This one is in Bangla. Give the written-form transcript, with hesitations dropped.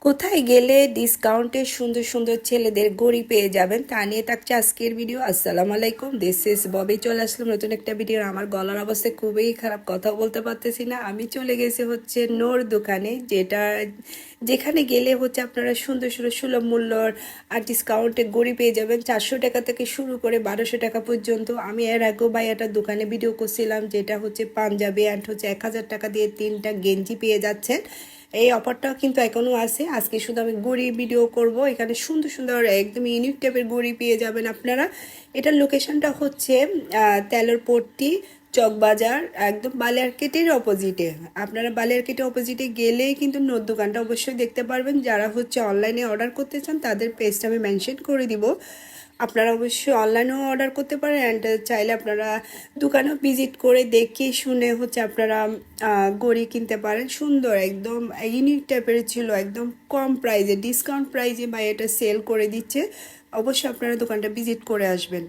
কোথায় গেলে ডিসকাউন্টে সুন্দর সুন্দর ছেলেদের ঘড়ি পেয়ে যাবেন তা নিয়ে থাকছে আজকের ভিডিও। আসসালামু আলাইকুম, দিস ইজ ববি। চলে আসলাম নতুন একটা ভিডিও। আমার গলার অবস্থা খুবই খারাপ, কথাও বলতে পারতেছি না। আমি চলে গেছি হচ্ছে নোর দোকানে, যেখানে গেলে হচ্ছে আপনারা সুন্দর সুন্দর সুলভ মূল্যর আর ডিসকাউন্টে ঘড়ি পেয়ে যাবেন। 400 টাকা থেকে শুরু করে 1200 টাকা পর্যন্ত। আমি এর আগেও একটা দোকানে ভিডিও করছিলাম, যেটা হচ্ছে পাঞ্জাবি অ্যান্ড হচ্ছে 1000 টাকা দিয়ে 3টা গেঞ্জি পেয়ে যাচ্ছেন। এই অফারটাও কিন্তু এখনও আছে। আজকে শুধু আমি ঘড়ি ভিডিও করব। এখানে সুন্দর সুন্দর একদম ইউনিক টাইপের ঘড়ি পেয়ে যাবেন আপনারা। এটার লোকেশনটা হচ্ছে তেলরপট্টি চকবাজার, একদম বালিয়ারকেটের অপোজিটে। আপনারা বালিয়ারকেটের অপোজিটে গেলেই কিন্তু নোট দোকানটা অবশ্যই দেখতে পারবেন। যারা হচ্ছে অনলাইনে অর্ডার করতে চান তাদের পেজটা আমি মেনশন করে দিব। আপনারা অবশ্যই অনলাইনেও অর্ডার করতে পারেন অ্যান্ড চাইলে আপনারা দোকানেও ভিজিট করে দেখে শুনে হচ্ছে আপনারা ঘড়ি কিনতে পারেন। সুন্দর একদম ইউনিক টাইপের ছিল, একদম কম প্রাইসে, ডিসকাউন্ট প্রাইসে বা এটা সেল করে দিচ্ছে। অবশ্যই আপনারা দোকানটা ভিজিট করে আসবেন।